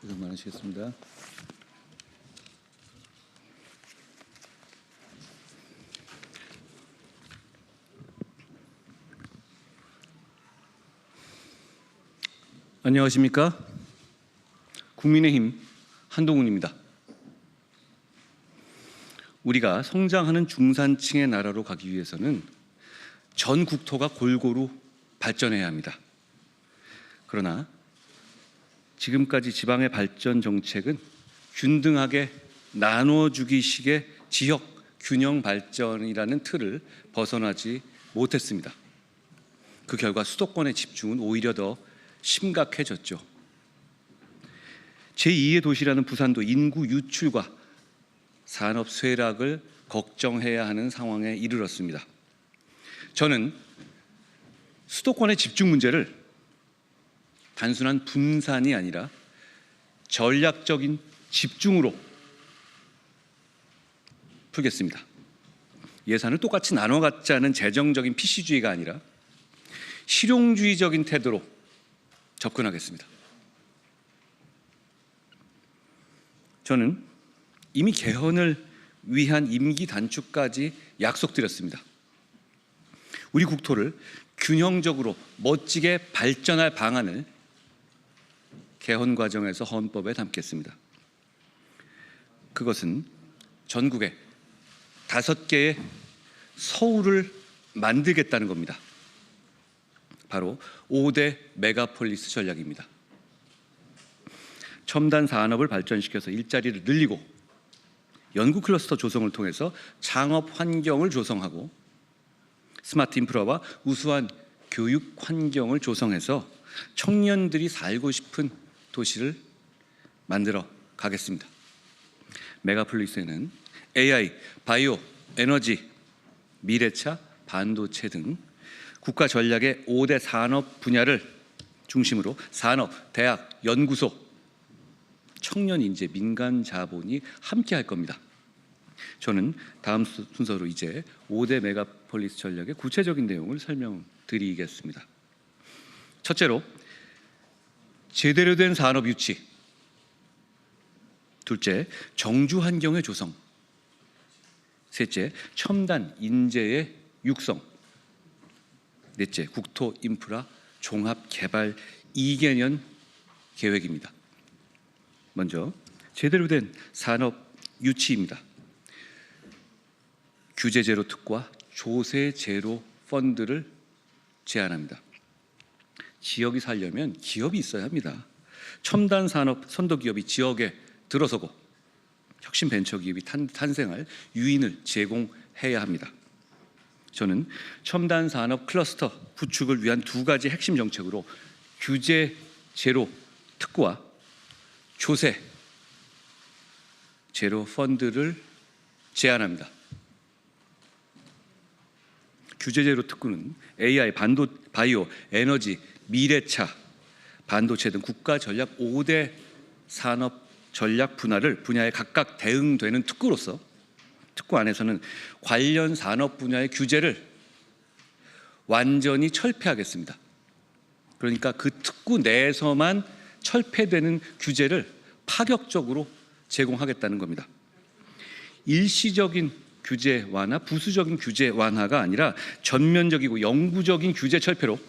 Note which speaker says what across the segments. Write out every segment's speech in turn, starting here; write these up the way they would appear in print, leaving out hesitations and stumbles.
Speaker 1: 고생 많으시겠습니다. 안녕하십니까? 국민의힘 한동훈입니다. 우리가 성장하는 중산층의 나라로 가기 위해서는 전 국토가 골고루 발전해야 합니다. 그러나 지금까지 지방의 발전 정책은 균등하게 나눠주기식의 지역 균형 발전이라는 틀을 벗어나지 못했습니다. 그 결과 수도권의 집중은 오히려 더 심각해졌죠. 제2의 도시라는 부산도 인구 유출과 산업 쇠락을 걱정해야 하는 상황에 이르렀습니다. 저는 수도권의 집중 문제를 단순한 분산이 아니라 전략적인 집중으로 풀겠습니다. 예산을 똑같이 나눠 갖자는 재정적인 PC주의가 아니라 실용주의적인 태도로 접근하겠습니다. 저는 이미 개헌을 위한 임기 단축까지 약속드렸습니다. 우리 국토를 균형적으로 멋지게 발전할 방안을 개헌 과정에서 헌법에 담겠습니다. 그것은 전국에 5개의 서울을 만들겠다는 겁니다. 바로 5대 메가폴리스 전략입니다. 첨단 산업을 발전시켜서 일자리를 늘리고 연구 클러스터 조성을 통해서 창업 환경을 조성하고 스마트 인프라와 우수한 교육 환경을 조성해서 청년들이 살고 싶은 도시를 만들어 가겠습니다. 메가폴리스에는 AI, 바이오, 에너지, 미래차, 반도체 등 국가 전략의 5대 산업 분야를 중심으로 산업, 대학, 연구소, 청년 인재, 민간 자본이 함께 할 겁니다. 저는 다음 순서로 이제 5대 메가폴리스 전략의 구체적인 내용을 설명드리겠습니다. 첫째로 제대로 된 산업 유치, 둘째 정주 환경의 조성, 셋째 첨단 인재의 육성, 넷째 국토 인프라 종합 개발 2개년 계획입니다. 먼저 제대로 된 산업 유치입니다. 규제 제로 특과, 조세 제로 펀드를 제안합니다. 지역이 살려면 기업이 있어야 합니다. 첨단 산업 선도 기업이 지역에 들어서고 혁신 벤처 기업이 탄생할 유인을 제공해야 합니다. 저는 첨단 산업 클러스터 구축을 위한 2가지 핵심 정책으로 규제 제로 특구와 조세 제로 펀드를 제안합니다. 규제 제로 특구는 AI, 바이오, 에너지, 미래차, 반도체 등 국가 전략 5대 산업 전략 분야에 각각 대응되는 특구로서 특구 안에서는 관련 산업 분야의 규제를 완전히 철폐하겠습니다. 그러니까 그 특구 내에서만 철폐되는 규제를 파격적으로 제공하겠다는 겁니다. 일시적인 규제 완화, 부수적인 규제 완화가 아니라 전면적이고 영구적인 규제 철폐로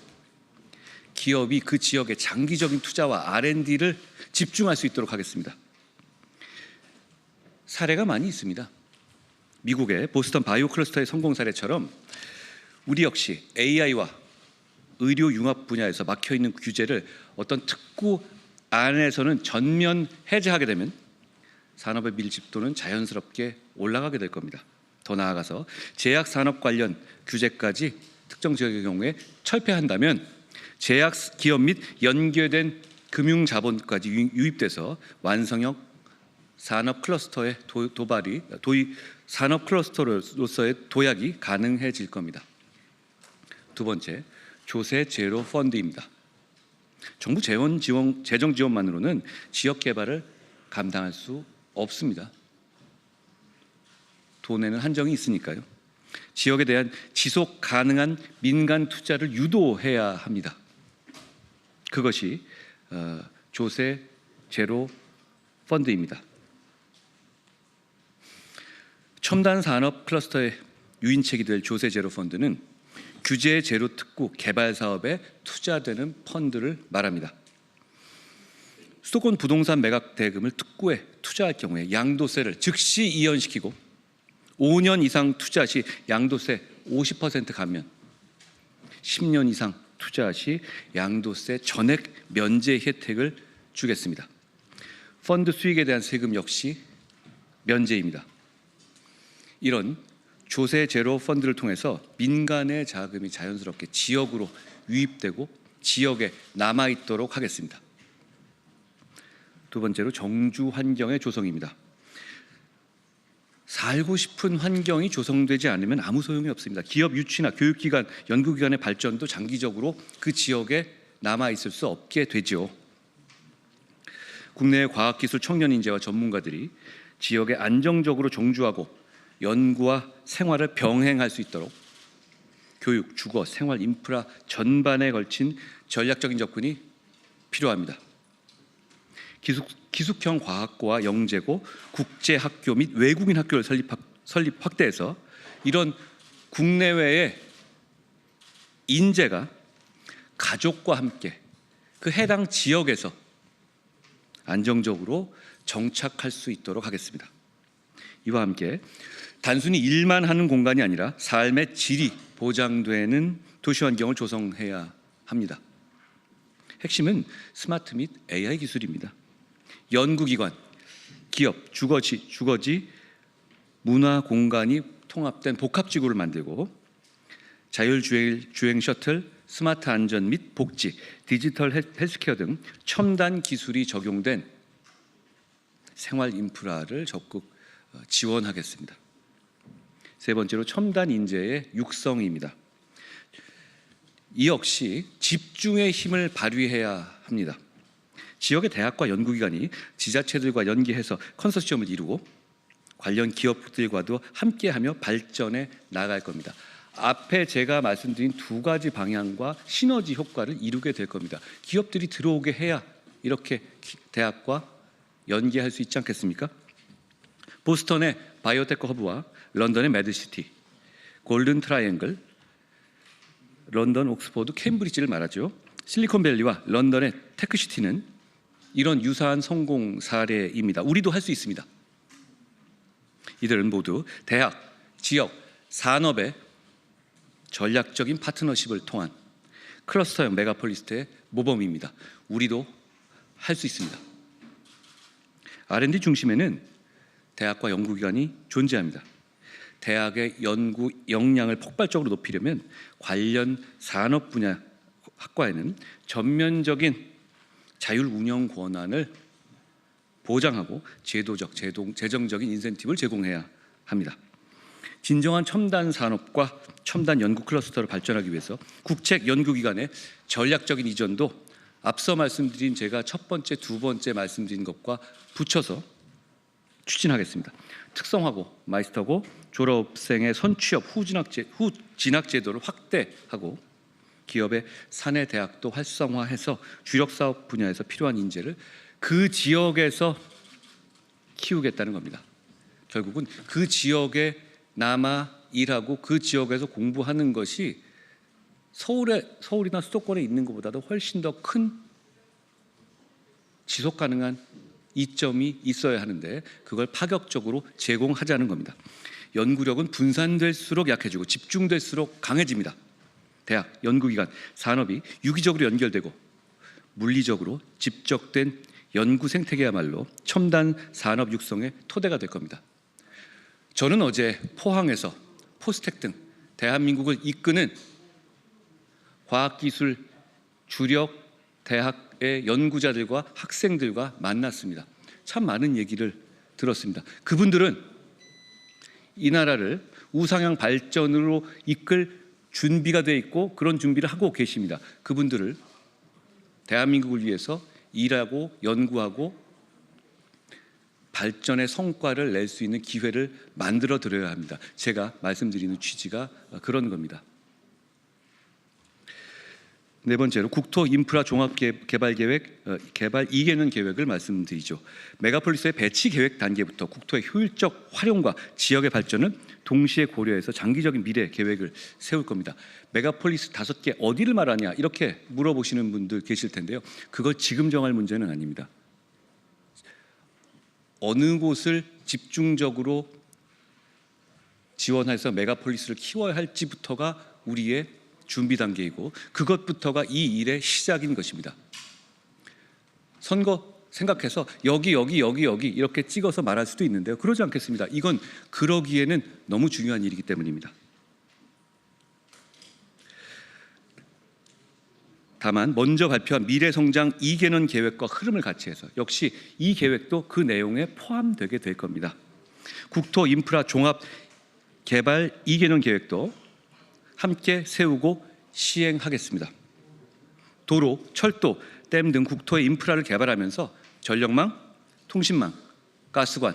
Speaker 1: 기업이 그 지역의 장기적인 투자와 R&D를 집중할 수 있도록 하겠습니다. 사례가 많이 있습니다. 미국의 보스턴 바이오 클러스터의 성공 사례처럼 우리 역시 AI와 의료 융합 분야에서 막혀있는 규제를 어떤 특구 안에서는 전면 해제하게 되면 산업의 밀집도는 자연스럽게 올라가게 될 겁니다. 더 나아가서 제약 산업 관련 규제까지 특정 지역의 경우에 철폐한다면 제약 기업 및 연계된 금융 자본까지 유입돼서 완성형 산업 클러스터의 산업 클러스터로서의 도약이 가능해질 겁니다. 두 번째, 조세 제로 펀드입니다. 정부 재정 지원만으로는 지역 개발을 감당할 수 없습니다. 돈에는 한정이 있으니까요. 지역에 대한 지속 가능한 민간 투자를 유도해야 합니다. 그것이 조세 제로 펀드입니다. 첨단 산업 클러스터의 유인책이 될 조세 제로 펀드는 규제 제로 특구 개발 사업에 투자되는 펀드를 말합니다. 수도권 부동산 매각 대금을 특구에 투자할 경우에 양도세를 즉시 이연시키고 5년 이상 투자 시 양도세 50% 감면, 10년 이상 투자 시 양도세 전액 면제 혜택을 주겠습니다. 펀드 수익에 대한 세금 역시 면제입니다. 이런 조세 제로 펀드를 통해서 민간의 자금이 자연스럽게 지역으로 유입되고 지역에 남아있도록 하겠습니다. 두 번째로 정주 환경의 조성입니다. 살고 싶은 환경이 조성되지 않으면 아무 소용이 없습니다. 기업 유치나 교육기관, 연구기관의 발전도 장기적으로 그 지역에 남아있을 수 없게 되죠. 국내의 과학기술 청년 인재와 전문가들이 지역에 안정적으로 정주하고 연구와 생활을 병행할 수 있도록 교육, 주거, 생활, 인프라 전반에 걸친 전략적인 접근이 필요합니다. 기숙형 과학고와 영재고, 국제학교 및 외국인 학교를 설립 확대해서 이런 국내외의 인재가 가족과 함께 그 해당 지역에서 안정적으로 정착할 수 있도록 하겠습니다. 이와 함께 단순히 일만 하는 공간이 아니라 삶의 질이 보장되는 도시 환경을 조성해야 합니다. 핵심은 스마트 및 AI 기술입니다. 연구기관, 기업, 주거지, 문화 공간이 통합된 복합지구를 만들고 자율주행 셔틀, 스마트 안전 및 복지, 디지털 헬스케어 등 첨단 기술이 적용된 생활 인프라를 적극 지원하겠습니다. 세 번째로 첨단 인재의 육성입니다. 이 역시 집중의 힘을 발휘해야 합니다. 지역의 대학과 연구기관이 지자체들과 연계해서 컨소시엄을 이루고 관련 기업들과도 함께하며 발전해 나갈 겁니다. 앞에 제가 말씀드린 두 가지 방향과 시너지 효과를 이루게 될 겁니다. 기업들이 들어오게 해야 이렇게 대학과 연계할 수 있지 않겠습니까? 보스턴의 바이오테크 허브와 런던의 매드시티, 골든 트라이앵글, 런던, 옥스퍼드, 케임브리지를 말하죠. 실리콘밸리와 런던의 테크시티는 이런 유사한 성공 사례입니다. 우리도 할 수 있습니다. 이들은 모두 대학, 지역, 산업의 전략적인 파트너십을 통한 클러스터형 메가폴리스트의 모범입니다. 우리도 할 수 있습니다. R&D 중심에는 대학과 연구기관이 존재합니다. 대학의 연구 역량을 폭발적으로 높이려면 관련 산업 분야 학과에는 전면적인 자율 운영 권한을 보장하고 제도적, 재정적인 인센티브를 제공해야 합니다. 진정한 첨단 산업과 첨단 연구 클러스터를 발전하기 위해서 국책 연구기관의 전략적인 이전도 앞서 말씀드린 제가 첫 번째, 두 번째 말씀드린 것과 붙여서 추진하겠습니다. 특성화고, 마이스터고, 졸업생의 선취업 후진학 제도를 확대하고 기업의 사내 대학도 활성화해서 주력 사업 분야에서 필요한 인재를 그 지역에서 키우겠다는 겁니다. 결국은 그 지역에 남아 일하고 그 지역에서 공부하는 것이 서울이나 수도권에 있는 것보다도 훨씬 더 큰 지속 가능한 이점이 있어야 하는데 그걸 파격적으로 제공하자는 겁니다. 연구력은 분산될수록 약해지고 집중될수록 강해집니다. 대학, 연구기관, 산업이 유기적으로 연결되고 물리적으로 집적된 연구 생태계야말로 첨단 산업 육성의 토대가 될 겁니다. 저는 어제 포항에서 포스텍 등 대한민국을 이끄는 과학기술 주력 대학의 연구자들과 학생들과 만났습니다. 참 많은 얘기를 들었습니다. 그분들은 이 나라를 우상향 발전으로 이끌 준비가 돼 있고 그런 준비를 하고 계십니다. 그분들을 대한민국을 위해서 일하고 연구하고 발전의 성과를 낼 수 있는 기회를 만들어 드려야 합니다. 제가 말씀드리는 취지가 그런 겁니다. 네 번째로 국토 인프라 종합 개발 계획, 개발 2개년 계획을 말씀드리죠. 메가폴리스의 배치 계획 단계부터 국토의 효율적 활용과 지역의 발전을 동시에 고려해서 장기적인 미래 계획을 세울 겁니다. 메가폴리스 5개 어디를 말하냐 이렇게 물어보시는 분들 계실 텐데요. 그걸 지금 정할 문제는 아닙니다. 어느 곳을 집중적으로 지원해서 메가폴리스를 키워야 할지부터가 우리의 준비 단계이고 그것부터가 이 일의 시작인 것입니다. 선거 생각해서 여기 이렇게 찍어서 말할 수도 있는데요. 그러지 않겠습니다. 이건 그러기에는 너무 중요한 일이기 때문입니다. 다만 먼저 발표한 미래성장 2개년 계획과 흐름을 같이 해서 역시 이 계획도 그 내용에 포함되게 될 겁니다. 국토 인프라 종합 개발 2개년 계획도 함께 세우고 시행하겠습니다. 도로, 철도, 댐 등 국토의 인프라를 개발하면서 전력망, 통신망, 가스관,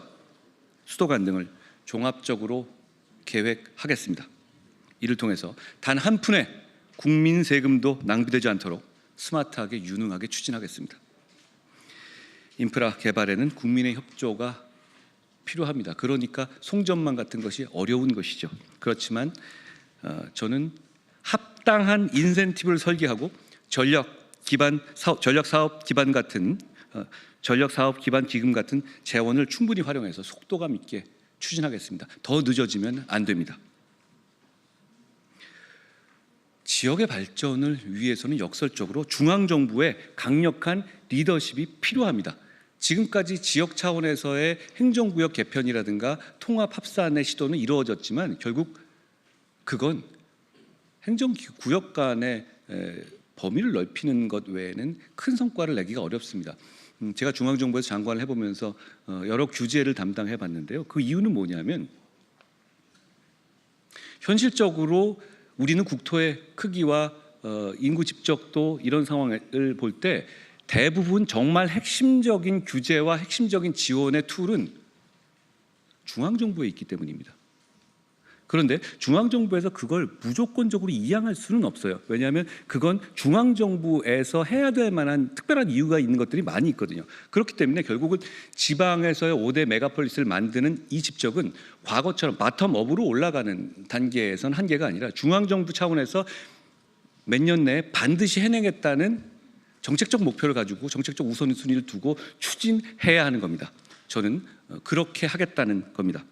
Speaker 1: 수도관 등을 종합적으로 계획하겠습니다. 이를 통해서 단 한 푼의 국민 세금도 낭비되지 않도록 스마트하게 유능하게 추진하겠습니다. 인프라 개발에는 국민의 협조가 필요합니다. 그러니까 송전망 같은 것이 어려운 것이죠. 그렇지만 저는 합당한 인센티브를 설계하고 전력 사업 기반 같은 전력 사업 기반 기금 같은 재원을 충분히 활용해서 속도감 있게 추진하겠습니다. 더 늦어지면 안 됩니다. 지역의 발전을 위해서는 역설적으로 중앙 정부의 강력한 리더십이 필요합니다. 지금까지 지역 차원에서의 행정구역 개편이라든가 통합 합산의 시도는 이루어졌지만 결국 그건 행정구역 간의 범위를 넓히는 것 외에는 큰 성과를 내기가 어렵습니다. 제가 중앙정부에서 장관을 해보면서 여러 규제를 담당해봤는데요. 그 이유는 뭐냐면 현실적으로 우리는 국토의 크기와 인구 집적도 이런 상황을 볼 때 대부분 정말 핵심적인 규제와 핵심적인 지원의 툴은 중앙정부에 있기 때문입니다. 그런데 중앙정부에서 그걸 무조건적으로 이양할 수는 없어요. 왜냐하면 그건 중앙정부에서 해야 될 만한 특별한 이유가 있는 것들이 많이 있거든요. 그렇기 때문에 결국은 지방에서의 5대 메가폴리스를 만드는 이 집적은 과거처럼 바텀업으로 올라가는 단계에선 한계가 아니라 중앙정부 차원에서 몇 년 내에 반드시 해내겠다는 정책적 목표를 가지고 정책적 우선순위를 두고 추진해야 하는 겁니다. 저는 그렇게 하겠다는 겁니다.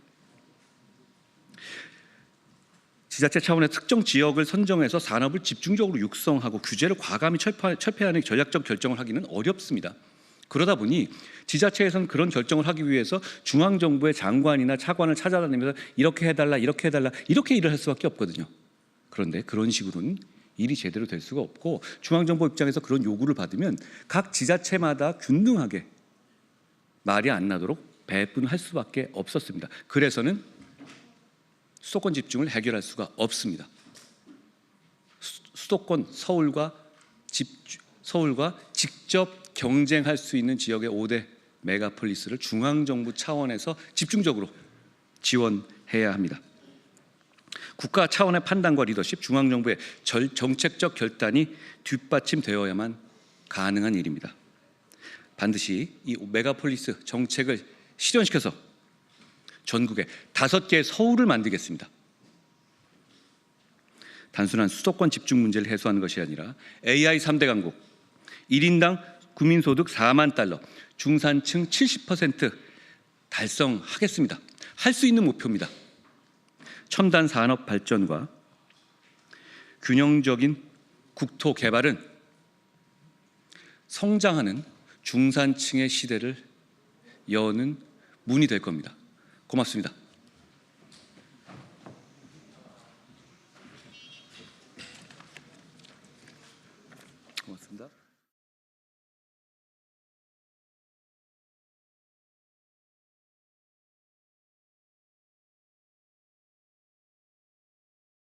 Speaker 1: 지자체 차원의 특정 지역을 선정해서 산업을 집중적으로 육성하고 규제를 과감히 철폐하는 전략적 결정을 하기는 어렵습니다. 그러다 보니 지자체에서는 그런 결정을 하기 위해서 중앙정부의 장관이나 차관을 찾아다니면서 이렇게 해달라 이렇게 일을 할 수밖에 없거든요. 그런데 그런 식으로는 일이 제대로 될 수가 없고 중앙정부 입장에서 그런 요구를 받으면 각 지자체마다 균등하게 말이 안 나도록 배분할 수밖에 없었습니다. 그래서는 수도권 집중을 해결할 수가 없습니다. 수도권 서울과 직접 경쟁할 수 있는 지역의 5대 메가폴리스를 중앙정부 차원에서 집중적으로 지원해야 합니다. 국가 차원의 판단과 리더십, 중앙정부의 정책적 결단이 뒷받침되어야만 가능한 일입니다. 반드시 이 메가폴리스 정책을 실현시켜서 전국에 5개의 서울을 만들겠습니다. 단순한 수도권 집중 문제를 해소하는 것이 아니라 AI 3대 강국, 1인당 국민소득 4만 달러, 중산층 70% 달성하겠습니다. 할 수 있는 목표입니다. 첨단 산업 발전과 균형적인 국토 개발은 성장하는 중산층의 시대를 여는 문이 될 겁니다. 고맙습니다. 고맙습니다.